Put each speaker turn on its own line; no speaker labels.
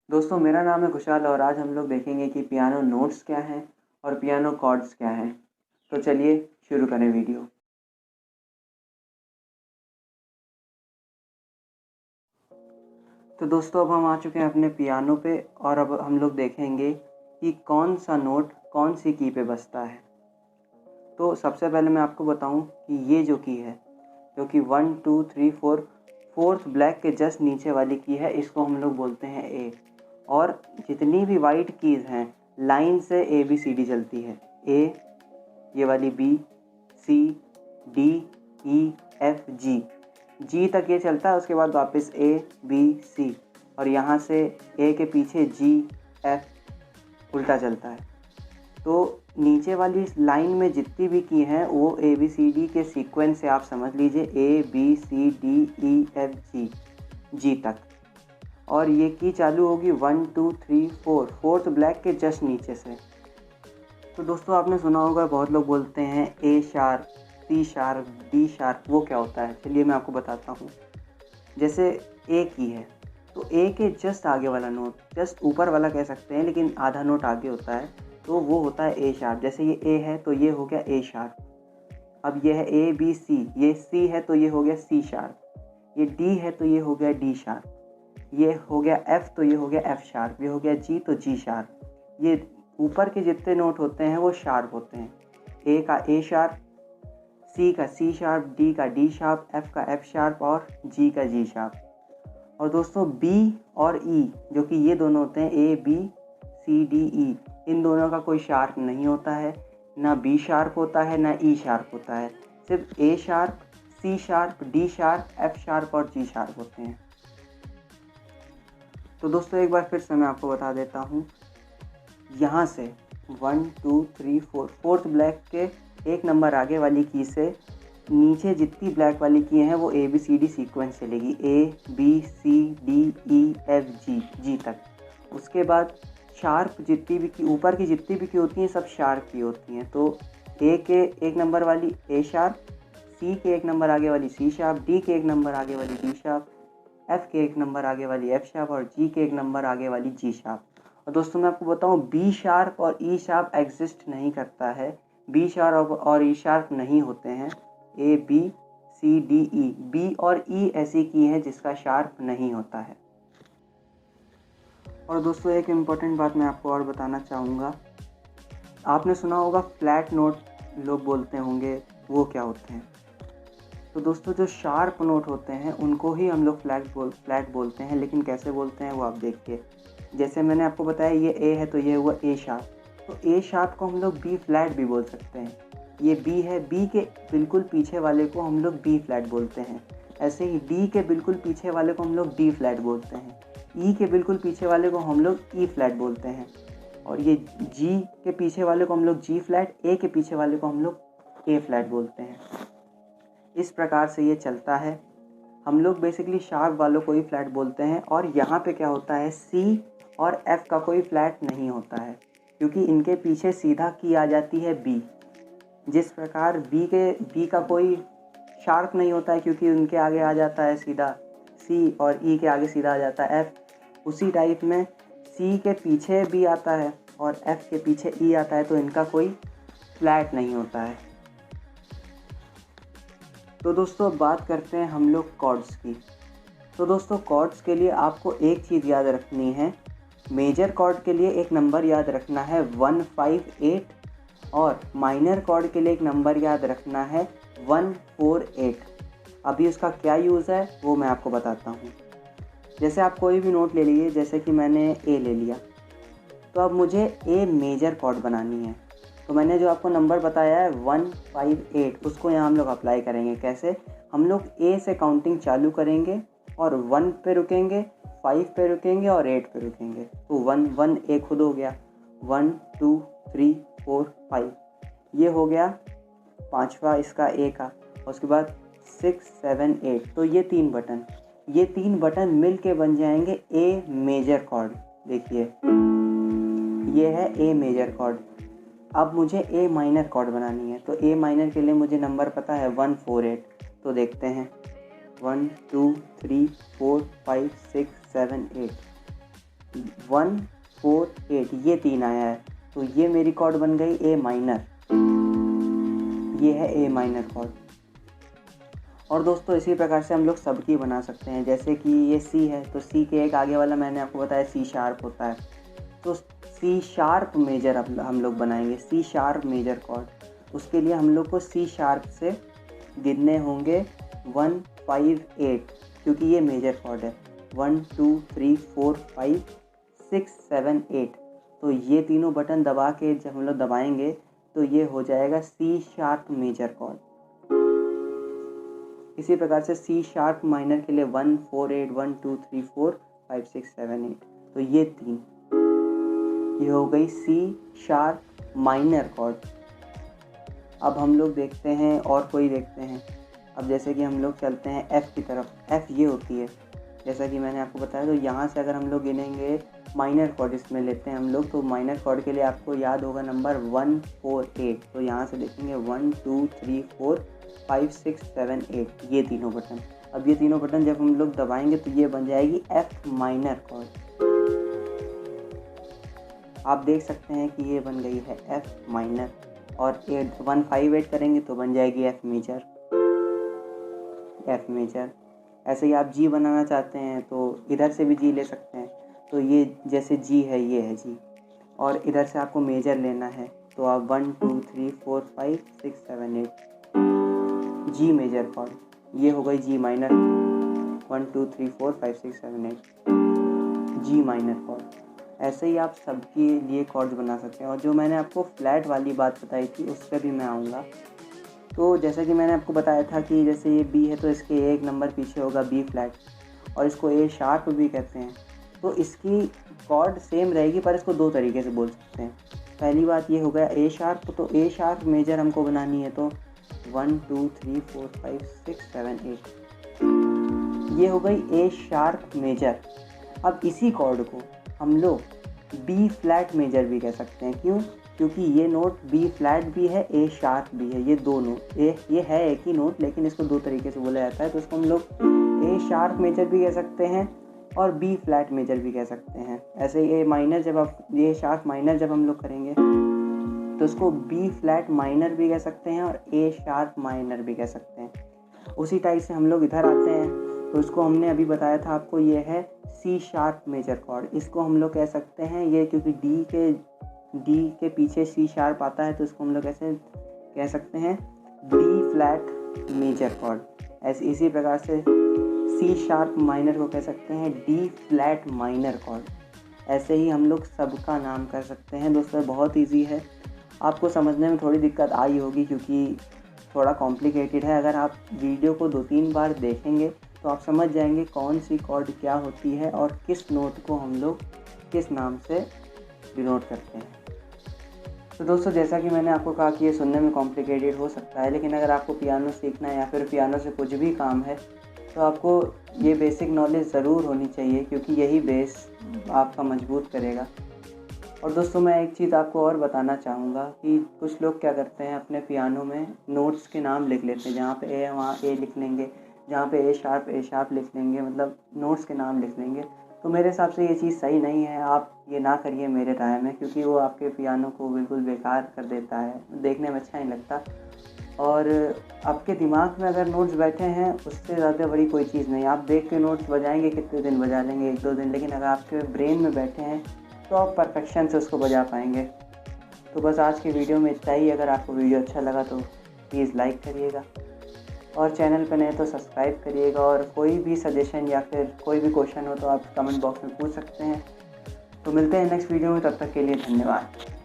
दोस्तों मेरा नाम है खुशहाल और आज हम लोग देखेंगे कि पियानो नोट्स क्या हैं और पियानो कॉर्ड्स क्या हैं। तो चलिए शुरू करें वीडियो। तो दोस्तों अब हम आ चुके हैं अपने पियानो पे और अब हम लोग देखेंगे कि कौन सा नोट कौन सी की पे बजता है। तो सबसे पहले मैं आपको बताऊं कि ये जो की है, जो कि 1 2 3 4 फोर्थ ब्लैक के जस्ट नीचे वाली की है, इसको हम लोग बोलते हैं ए। और जितनी भी वाइट कीज़ हैं लाइन से ABCD चलती है। ए, ये वाली बी, सी, डी, ई, एफ, जी तक ये चलता है। उसके बाद वापस ए बी सी और यहाँ से ए के पीछे जी एफ उल्टा चलता है। तो नीचे वाली इस लाइन में जितनी भी की हैं वो ABCD के सीक्वेंस से आप समझ लीजिए ABCDEFG जी तक। और ये की चालू होगी 1 2 3 4 फोर्थ ब्लैक के जस्ट नीचे से। तो दोस्तों आपने सुना होगा बहुत लोग बोलते हैं A sharp, C sharp, D sharp, वो क्या होता है चलिए मैं आपको बताता हूँ। जैसे A की है तो A के जस्ट आगे वाला नोट, जस्ट ऊपर वाला कह सकते हैं लेकिन आधा नोट आगे होता है, तो वो होता है A शार्प। जैसे ये A है तो ये हो गया A शार्प। अब ये है ABC, ये C है तो ये हो गया C शार्प, ये D है तो ये हो गया D शार्प, ये हो गया F तो ये हो गया F शार्प, ये हो गया G तो G शार्प। ये ऊपर के जितने नोट होते हैं वो शार्प होते हैं। A का A शार्प, C का C शार्प, D का D शार्प, F का F शार्प और G का G शार्प। और दोस्तों B और E जो कि ये दोनों होते हैं A B C D E, इन दोनों का कोई शार्प नहीं होता है, ना B शार्प होता है ना E शार्प होता है। सिर्फ A sharp, C sharp, D sharp, F sharp और G शार्प होते हैं। तो दोस्तों एक बार फिर से मैं आपको बता देता हूँ। यहाँ से 1 2 3 4 फोर्थ ब्लैक के एक नंबर आगे वाली की से नीचे जितनी ब्लैक वाली की हैं वो ABCD सीक्वेंस चलेगी ABCDEFG जी तक। उसके बाद शार्प जितनी भी की, ऊपर की जितनी भी की होती हैं सब शार्प की होती हैं। तो A के एक नंबर वाली A शार्प, C के एक नंबर आगे वाली C शार्प, D के एक नंबर आगे वाली D शार्प, F के एक नंबर आगे वाली F शार्प और G के एक नंबर आगे वाली G शार्प। और दोस्तों मैं आपको बताऊं B शार्प और E शार्प एग्जिस्ट नहीं करता है। B शार्प और E शार्प नहीं होते हैं। ABCDE, B और E ऐसी की है जिसका शार्प नहीं होता है। और दोस्तों एक इम्पॉर्टेंट बात मैं आपको और बताना चाहूँगा। आपने सुना होगा फ्लैट नोट लोग बोलते होंगे, वो क्या होते हैं। तो दोस्तों जो शार्प नोट होते हैं उनको ही हम लोग फ्लैट बोलते हैं, लेकिन कैसे बोलते हैं वो आप देखिए। जैसे मैंने आपको बताया ये A है तो ये हुआ A शार्प, तो A शार्प को हम लोग B फ्लैट भी बोल सकते हैं। ये B है, B के बिल्कुल पीछे वाले को हम लोग B फ्लैट बोलते हैं। ऐसे ही D के बिल्कुल पीछे वाले को हम लोग D फ्लैट बोलते हैं। E के बिल्कुल पीछे वाले को हम लोग E फ्लैट बोलते हैं। और ये G के पीछे वाले को हम लोग G फ्लैट, A के पीछे वाले को हम लोग A फ्लैट बोलते हैं। इस प्रकार से ये चलता है। हम लोग बेसिकली शार्प वालों को ही फ्लैट बोलते हैं। और यहाँ पे क्या होता है, C और F का कोई फ्लैट नहीं होता है क्योंकि इनके पीछे सीधा की आ जाती है B। जिस प्रकार B का कोई शार्प नहीं होता है क्योंकि उनके आगे आ जाता है सीधा C और E के आगे सीधा आ जाता है F, उसी टाइप में C के पीछे B आता है और F के पीछे E आता है, तो इनका कोई फ्लैट नहीं होता है। तो दोस्तों अब बात करते हैं हम लोग कॉर्ड्स की। तो दोस्तों कॉर्ड्स के लिए आपको एक चीज़ याद रखनी है। मेजर कॉर्ड के लिए एक नंबर याद रखना है 158 और माइनर कॉर्ड के लिए एक नंबर याद रखना है 148। अभी उसका क्या यूज़ है वो मैं आपको बताता हूँ। जैसे आप कोई भी नोट ले लीजिए, जैसे कि मैंने A ले लिया, तो अब मुझे A मेजर कॉर्ड बनानी है। तो मैंने जो आपको नंबर बताया है 158, उसको यहाँ हम लोग अप्लाई करेंगे। कैसे, हम लोग A से काउंटिंग चालू करेंगे और 1 पे रुकेंगे, 5 पे रुकेंगे और 8 पे रुकेंगे। तो 1 1 A खुद हो गया, 1 2 3 4 5, ये हो गया पांचवा इसका A का। उसके बाद 6 7 8, तो ये तीन बटन मिल के बन जाएंगे A मेजर कॉर्ड। देखिए ये है A मेजर कॉर्ड। अब मुझे A माइनर कॉर्ड बनानी है, तो A माइनर के लिए मुझे नंबर पता है 148। तो देखते हैं 1 2 3 4 5 6 7 8, 1 4 8 ये 3 आया है, तो ये मेरी कॉर्ड बन गई ए माइनर। ये है ए माइनर कॉर्ड। और दोस्तों इसी प्रकार से हम लोग सबकी बना सकते हैं। जैसे कि ये सी है, तो सी के एक आगे वाला मैंने आपको बताया सी शार्प होता है, तो सी शार्प मेजर अब हम लोग बनाएंगे, सी शार्प मेजर कॉर्ड। उसके लिए हम लोग को सी शार्प से गिनने होंगे 1 5 8, क्योंकि ये मेजर कॉर्ड है। 1 2 3 4 5 6 7 8, तो ये तीनों बटन दबा के जब हम लोग दबाएंगे तो ये हो जाएगा सी शार्प मेजर कॉर्ड। इसी प्रकार से सी शार्प माइनर के लिए 1 4 8 1 2 3 4 5 6 7 8, तो ये 3, ये हो गई सी शार्प माइनर कॉर्ड। अब हम लोग देखते हैं और कोई देखते हैं। अब जैसे कि हम लोग चलते हैं एफ़ की तरफ। एफ़ ये होती है, जैसा कि मैंने आपको बताया, तो यहाँ से अगर हम लोग गिनेंगे माइनर कॉर्ड इसमें लेते हैं हम लोग, तो माइनर कॉर्ड के लिए आपको याद होगा नंबर 1 4 8, तो यहाँ से देखेंगे 1 2 3 4 5 6 7 8, ये तीनों बटन। अब ये तीनों बटन जब हम लोग दबाएंगे तो ये बन जाएगी एफ़ माइनर कॉर्ड। आप देख सकते हैं कि ये बन गई है एफ़ माइनर, और 1 5 8 करेंगे तो बन जाएगी एफ़ मेजर, एफ़ मेजर। ऐसे ही आप जी बनाना चाहते हैं तो इधर से भी जी ले सकते हैं, तो ये जैसे जी है ये है जी, और इधर से आपको मेजर लेना है तो आप 1 2 3 4 5 6 7 8, जी मेजर कॉर्ड, ये हो गई जी माइनर। 1 2 3 4 5 6 7 8, जी माइनर कॉर्ड। ऐसे ही आप सबके लिए कॉर्ड्स बना सकते हैं। और जो मैंने आपको फ्लैट वाली बात बताई थी उस पर भी मैं आऊँगा। तो जैसा कि मैंने आपको बताया था कि जैसे ये बी है तो इसके एक नंबर पीछे होगा बी फ्लैट, और इसको ए शार्प भी कहते हैं। तो इसकी कॉर्ड सेम रहेगी, पर इसको दो तरीके से बोल सकते हैं। पहली बात ये हो गया ए शार्प, तो ए शार्प मेजर हमको बनानी है तो 1 2 3 4 5 6 7 8, ये हो गई ए शार्प मेजर। अब इसी कॉर्ड को हम लोग बी फ्लैट मेजर भी कह सकते हैं। क्यों? क्योंकि ये नोट बी फ्लैट भी है, ए शार्प भी है, ये दो नोट ये है एक ही नोट, लेकिन इसको दो तरीके से बोला जाता है। तो इसको हम लोग ए शार्प मेजर भी कह सकते हैं और बी फ्लैट मेजर भी कह सकते हैं। ऐसे ही ए माइनर जब आप ए शार्प माइनर जब हम लोग करेंगे तो इसको बी फ्लैट माइनर भी कह सकते हैं और ए शार्प माइनर भी कह सकते हैं। उसी टाइप से हम लोग इधर आते हैं, तो इसको हमने अभी बताया था आपको, ये है सी शार्प मेजर कॉर्ड। इसको हम लोग कह सकते हैं, ये क्योंकि डी के पीछे सी शार्प आता है, तो इसको हम लोग ऐसे कह सकते हैं डी फ्लैट मेजर कॉर्ड। ऐसे इसी प्रकार से सी शार्प माइनर को कह सकते हैं डी फ्लैट माइनर कॉर्ड। ऐसे ही हम लोग सबका नाम कर सकते हैं। दोस्तों बहुत इजी है, आपको समझने में थोड़ी दिक्कत आई होगी क्योंकि थोड़ा कॉम्प्लिकेटेड है। अगर आप वीडियो को 2-3 बार देखेंगे तो आप समझ जाएंगे कौन सी कॉर्ड क्या होती है और किस नोट को हम लोग किस नाम से डिनोट करते हैं। तो दोस्तों जैसा कि मैंने आपको कहा कि ये सुनने में कॉम्प्लिकेटेड हो सकता है, लेकिन अगर आपको पियानो सीखना है या फिर पियानो से कुछ भी काम है तो आपको ये बेसिक नॉलेज ज़रूर होनी चाहिए, क्योंकि यही बेस आपका मजबूत करेगा। और दोस्तों मैं एक चीज़ आपको और बताना चाहूँगा कि कुछ लोग क्या करते हैं, अपने पियानो में नोट्स के नाम लिख लेते हैं। जहाँ पे ए है वहाँ ए लिख लेंगे, जहाँ पे ए शार्प लिख लेंगे, मतलब नोट्स के नाम लिख लेंगे। तो मेरे हिसाब से ये चीज़ सही नहीं है, आप ये ना करिए मेरे राय में, क्योंकि वो आपके पियानो को बिल्कुल बेकार कर देता है, देखने में अच्छा नहीं लगता। और आपके दिमाग में अगर नोट्स बैठे हैं उससे ज़्यादा बड़ी कोई चीज़ नहीं। आप देख के नोट्स बजाएंगे, कितने दिन बजा लेंगे, 1-2 दिन, लेकिन अगर आपके ब्रेन में बैठे हैं तो आप परफेक्शन से उसको बजा पाएंगे। तो बस आज की वीडियो में इतना ही। अगर आपको वीडियो अच्छा लगा तो प्लीज़ लाइक करिएगा, और चैनल पर नए तो सब्सक्राइब करिएगा। और कोई भी सजेशन या फिर कोई भी क्वेश्चन हो तो आप कमेंट बॉक्स में पूछ सकते हैं। तो मिलते हैं नेक्स्ट वीडियो में, तब तक के लिए धन्यवाद।